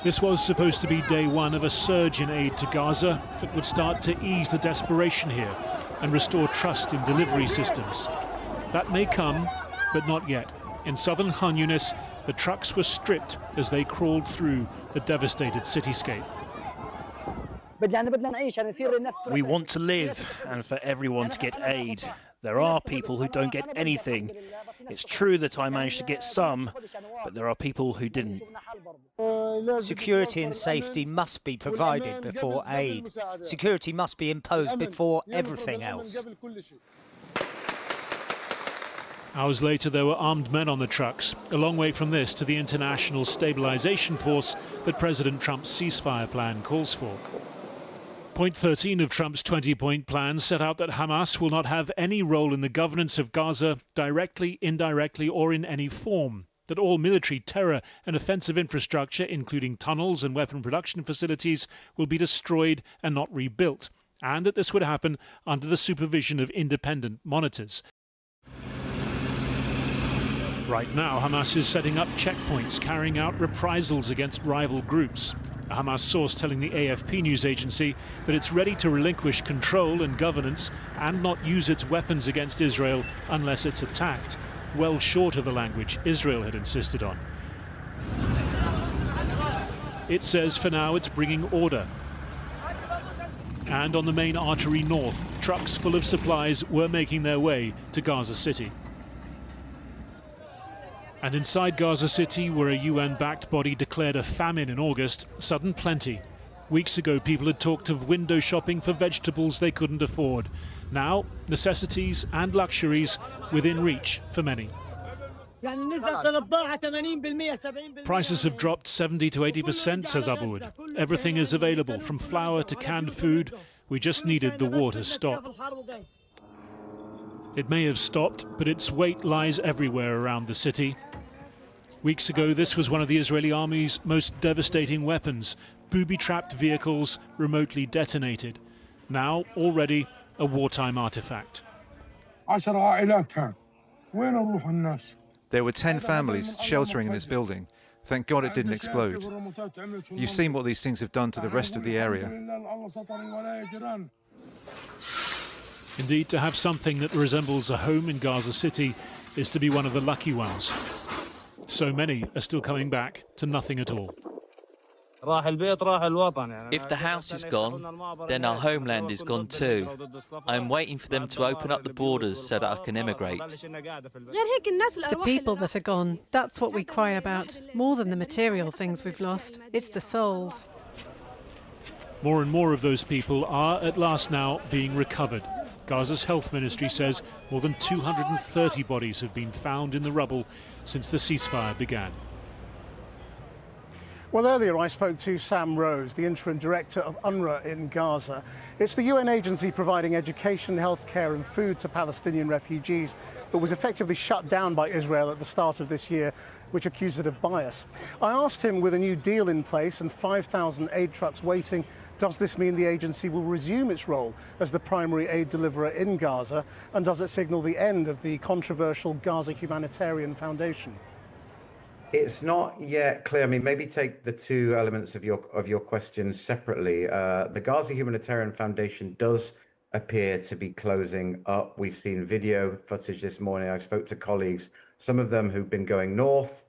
This was supposed to be day one of a surge in aid to Gaza that would start to ease the desperation here and restore trust in delivery systems. That may come, but not yet. In southern Khan Yunis, the trucks were stripped as they crawled through the devastated cityscape. We want to live and for everyone to get aid. There are people who don't get anything. It's true that I managed to get some, but there are people who didn't. Security and safety must be provided before aid. Security must be imposed before everything else. Hours later, there were armed men on the trucks, a long way from this to the international stabilization force that President Trump's ceasefire plan calls for. Point 13 of Trump's 20-point plan set out that Hamas will not have any role in the governance of Gaza, directly, indirectly, or in any form. That all military terror and offensive infrastructure, including tunnels and weapon production facilities, will be destroyed and not rebuilt. And that this would happen under the supervision of independent monitors. Right now, Hamas is setting up checkpoints, carrying out reprisals against rival groups. A Hamas source telling the AFP news agency that it's ready to relinquish control and governance and not use its weapons against Israel unless it's attacked, well short of the language Israel had insisted on. It says for now it's bringing order. And on the main artery north, trucks full of supplies were making their way to Gaza City. And inside Gaza City, where a UN-backed body declared a famine in August, sudden plenty. Weeks ago, people had talked of window shopping for vegetables they couldn't afford. Now, necessities and luxuries within reach for many. Prices have dropped 70 to 80%, says Aboud. Everything is available, from flour to canned food. We just needed the war to stop. It may have stopped, but its weight lies everywhere around the city. Weeks ago, this was one of the Israeli army's most devastating weapons, booby-trapped vehicles remotely detonated. Now, already, a wartime artifact. There were 10 families sheltering in this building. Thank God it didn't explode. You've seen what these things have done to the rest of the area. Indeed, to have something that resembles a home in Gaza City is to be one of the lucky ones. So many are still coming back to nothing at all. If the house is gone, then our homeland is gone too. I'm waiting for them to open up the borders so that I can immigrate. The people that are gone, that's what we cry about. More than the material things we've lost, it's the souls. More and more of those people are at last now being recovered. Gaza's health ministry says more than 230 bodies have been found in the rubble since the ceasefire began. Well, earlier I spoke to Sam Rose, the interim director of UNRWA in Gaza. It's the UN agency providing education, healthcare and food to Palestinian refugees that was effectively shut down by Israel at the start of this year, which accused it of bias. I asked him, with a new deal in place and 5,000 aid trucks waiting, does this mean the agency will resume its role as the primary aid deliverer in Gaza? And does it signal the end of the controversial Gaza Humanitarian Foundation? It's not yet clear. I mean, maybe take the two elements of your questions separately. The Gaza Humanitarian Foundation does appear to be closing up. We've seen video footage this morning. I spoke to colleagues, some of them who've been going north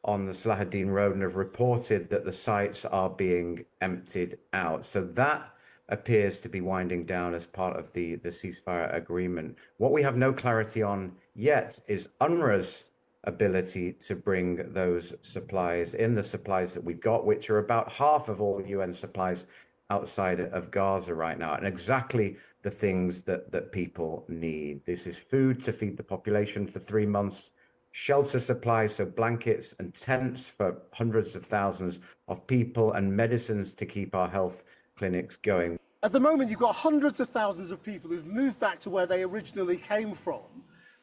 on the Salahuddin Road and have reported that the sites are being emptied out. So that appears to be winding down as part of the ceasefire agreement. What we have no clarity on yet is UNRWA's ability to bring those supplies in, the supplies that we've got, which are about half of all UN supplies outside of Gaza right now, and exactly the things that people need. This is food to feed the population for 3 months, shelter supplies, so blankets and tents for hundreds of thousands of people, and medicines to keep our health clinics going. At the moment, you've got hundreds of thousands of people who've moved back to where they originally came from,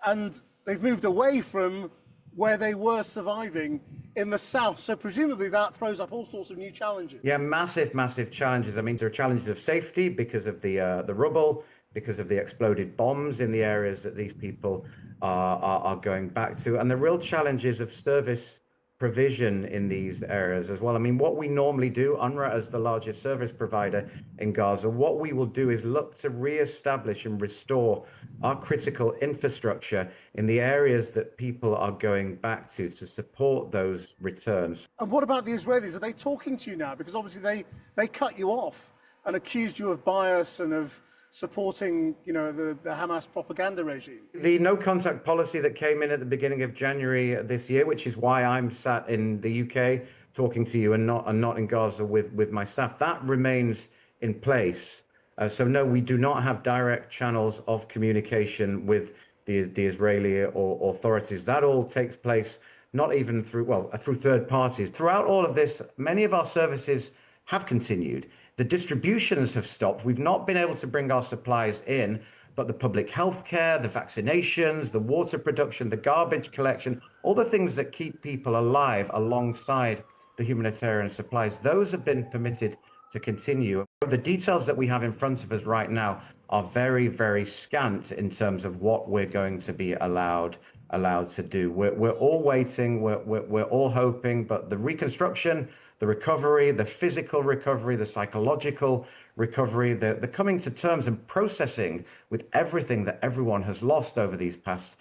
and they've moved away from where they were surviving in the south. So presumably that throws up all sorts of new challenges. Yeah, massive challenges. I mean, there are challenges of safety because of the rubble, because of the exploded bombs in the areas that these people are going back to, and the real challenges of service provision in these areas as well. I mean, what we normally do, UNRWA as the largest service provider in Gaza, what we will do is look to reestablish and restore our critical infrastructure in the areas that people are going back to support those returns. And what about the Israelis? Are they talking to you now? Because obviously they cut you off and accused you of bias and of supporting, the Hamas propaganda regime. The no contact policy that came in at the beginning of January this year, which is why I'm sat in the UK talking to you and not in Gaza with my staff, that remains in place. So no, we do not have direct channels of communication with the Israeli authorities. That all takes place not even through third parties. Throughout all of this, many of our services have continued. The distributions have stopped. We've not been able to bring our supplies in, but the public health care, the vaccinations, the water production, the garbage collection, all the things that keep people alive alongside the humanitarian supplies, those have been permitted to continue. The details that we have in front of us right now are very, very scant in terms of what we're going to be allowed to do. We're all waiting, we're all hoping, but the reconstruction, the recovery, the physical recovery, the psychological recovery, the coming to terms and processing with everything that everyone has lost over these past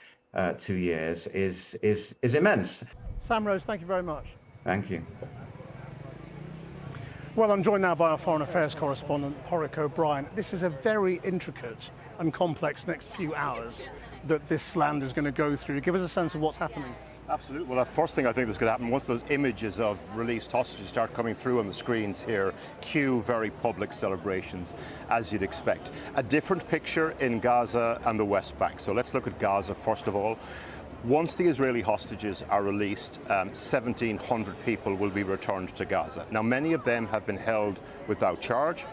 2 years is immense. Sam Rose, thank you very much. Thank you. Well, I'm joined now by our Foreign Affairs correspondent, Porrick O'Brien. This is a very intricate and complex next few hours that this land is going to go through. Give us a sense of what's happening. Absolutely. Well, the first thing I think that's going to happen, once those images of released hostages start coming through on the screens here, cue very public celebrations, as you'd expect. A different picture in Gaza and the West Bank. So let's look at Gaza first of all. Once the Israeli hostages are released, 1,700 people will be returned to Gaza. Now, many of them have been held without charge.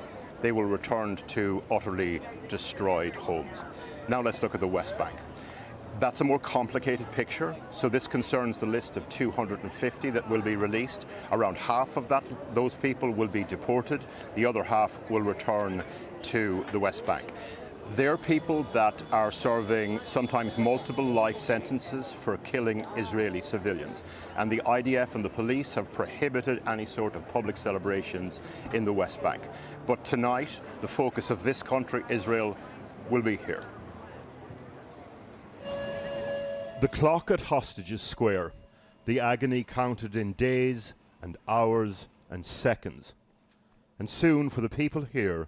They will return to utterly destroyed homes. Now let's look at the West Bank. That's a more complicated picture. So this concerns the list of 250 that will be released. Around half of those people will be deported. The other half will return to the West Bank. They're people that are serving sometimes multiple life sentences for killing Israeli civilians. And the IDF and the police have prohibited any sort of public celebrations in the West Bank. But tonight, the focus of this country, Israel, will be here. The clock at Hostages Square, the agony counted in days and hours and seconds. And soon, for the people here,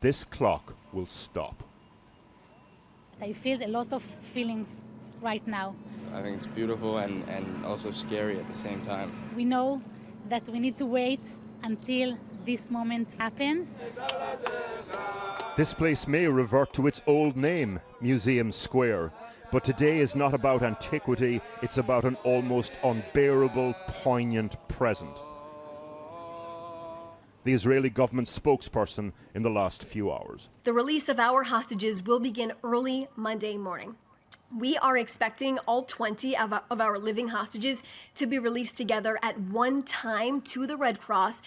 this clock will stop. I feel a lot of feelings right now. I think it's beautiful and also scary at the same time. We know that we need to wait until this moment happens. This place may revert to its old name, Museum Square. But today is not about antiquity, it's about an almost unbearable, poignant present. The Israeli government spokesperson in the last few hours. The release of our hostages will begin early Monday morning. We are expecting all 20 of our living hostages to be released together at one time to the Red Cross.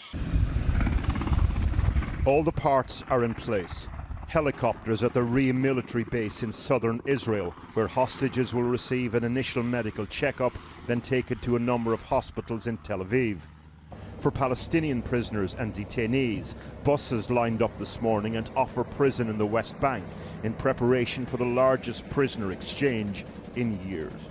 All the parts are in place. Helicopters at the Reem military base in southern Israel, where hostages will receive an initial medical checkup, then taken to a number of hospitals in Tel Aviv. For Palestinian prisoners and detainees, buses lined up this morning at Offer prison in the West Bank in preparation for the largest prisoner exchange in years.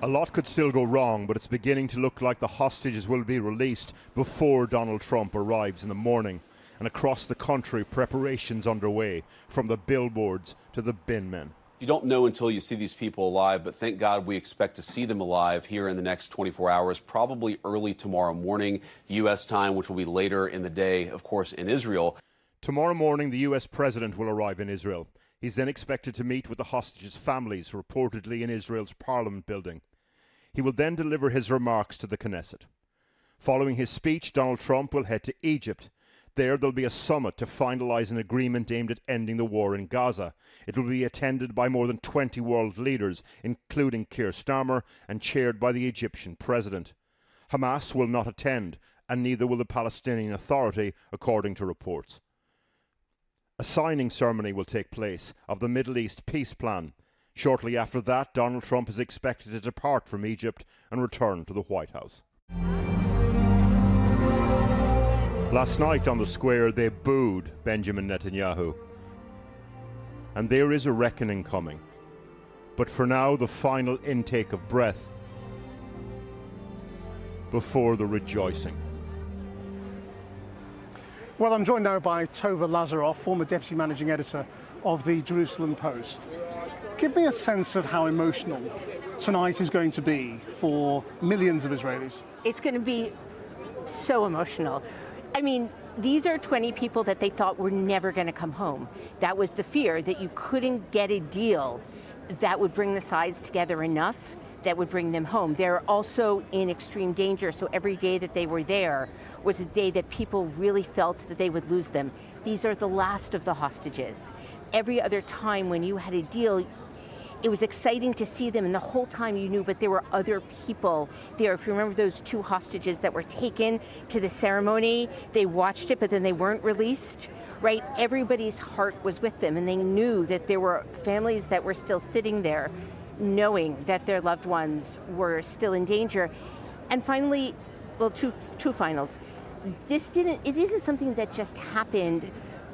A lot could still go wrong, but it's beginning to look like the hostages will be released before Donald Trump arrives in the morning. And across the country, preparations underway, from the billboards to the bin men. You don't know until you see these people alive, but thank God we expect to see them alive here in the next 24 hours, probably early tomorrow morning, U.S. time, which will be later in the day, of course, in Israel. Tomorrow morning, the U.S. president will arrive in Israel. He's then expected to meet with the hostages' families, reportedly in Israel's parliament building. He will then deliver his remarks to the Knesset. Following his speech, Donald Trump will head to Egypt. There'll be a summit to finalise an agreement aimed at ending the war in Gaza. It will be attended by more than 20 world leaders, including Keir Starmer, and chaired by the Egyptian president. Hamas will not attend, and neither will the Palestinian Authority, according to reports. A signing ceremony will take place of the Middle East peace plan. Shortly after that, Donald Trump is expected to depart from Egypt and return to the White House. Last night on the square, they booed Benjamin Netanyahu. And there is a reckoning coming. But for now, the final intake of breath before the rejoicing. Well, I'm joined now by Tova Lazaroff, former deputy managing editor of the Jerusalem Post. Give me a sense of how emotional tonight is going to be for millions of Israelis. It's going to be so emotional. I mean, these are 20 people that they thought were never going to come home. That was the fear, that you couldn't get a deal that would bring the sides together enough that would bring them home. They're also in extreme danger, so every day that they were there was a day that people really felt that they would lose them. These are the last of the hostages. Every other time when you had a deal, it was exciting to see them, and the whole time you knew, but there were other people there. If you remember those 2 hostages that were taken to the ceremony, they watched it, but then they weren't released, right? Everybody's heart was with them, and they knew that there were families that were still sitting there, knowing that their loved ones were still in danger. And finally, well, two finals. It isn't something that just happened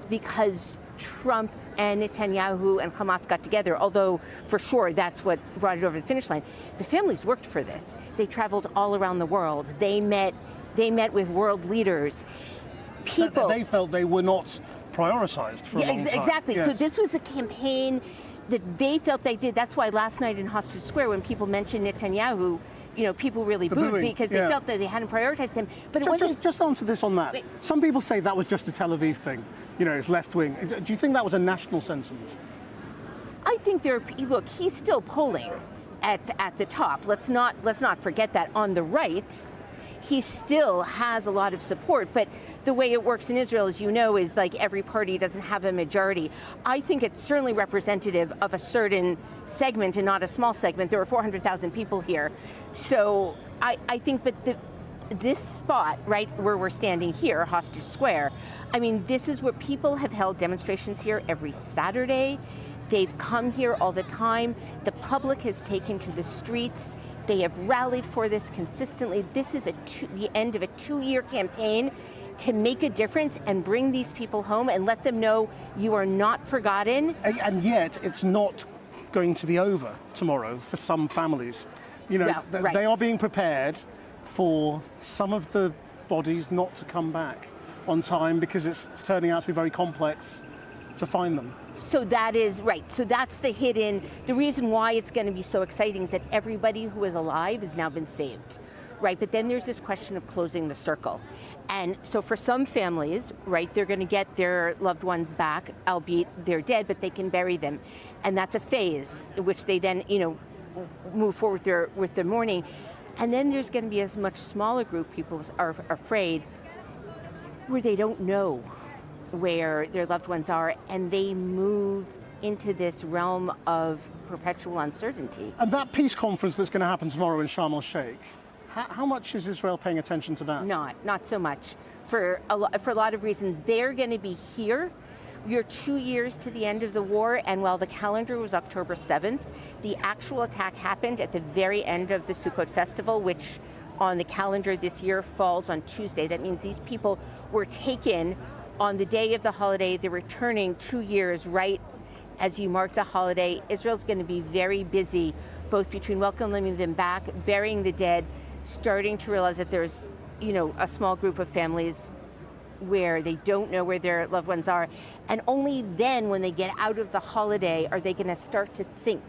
because Trump and Netanyahu and Hamas got together, although for sure that's what brought it over the finish line. The families worked for this. They traveled all around the world. They met with world leaders. People, they felt they were not prioritized for a long time. Exactly. Yes. So this was a campaign that they felt they did. That's why last night in Hostage Square, when people mentioned Netanyahu, people really booed because they felt that they hadn't prioritized him. But it wasn't. Just answer this on that. Wait. Some people say that was just a Tel Aviv thing. It's left wing. Do you think that was a national sentiment? I think look, he's still polling at the top. Let's not forget that. On the right, he still has a lot of support, but the way it works in Israel, as you know, is like every party doesn't have a majority. I think it's certainly representative of a certain segment and not a small segment. There were 400,000 people here. So I think, but this spot, right where we're standing here, Hostage Square, I mean, this is where people have held demonstrations here every Saturday. They've come here all the time. The public has taken to the streets. They have rallied for this consistently. This is the end of a 2-year campaign to make a difference and bring these people home and let them know you are not forgotten. And yet, it's not going to be over tomorrow for some families. Right. They are being prepared for some of the bodies not to come back on time because it's turning out to be very complex to find them. So that is right. So that's the reason why it's going to be so exciting is that everybody who is alive has now been saved, right? But then there's this question of closing the circle. And so for some families, right, they're going to get their loved ones back, albeit they're dead, but they can bury them. And that's a phase in which they then, move forward with their mourning. And then there's going to be a much smaller group, people are afraid, where they don't know where their loved ones are, and they move into this realm of perpetual uncertainty. And that peace conference that's going to happen tomorrow in Sharm el-Sheikh, how much is Israel paying attention to that? Not so much. For a lot of reasons. They're going to be here. You're 2 years to the end of the war, and while the calendar was October 7th, the actual attack happened at the very end of the Sukkot festival, which on the calendar this year falls on Tuesday. That means these people were taken on the day of the holiday. They're returning 2 years right as you mark the holiday. Israel's going to be very busy, both between welcoming them back, burying the dead, starting to realize that there's, a small group of families where they don't know where their loved ones are. And only then, when they get out of the holiday, are they going to start to think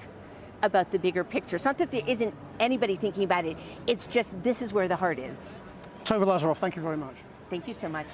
about the bigger picture. It's not that there isn't anybody thinking about it. It's just this is where the heart is. Tova Lazaroff, thank you very much. Thank you so much.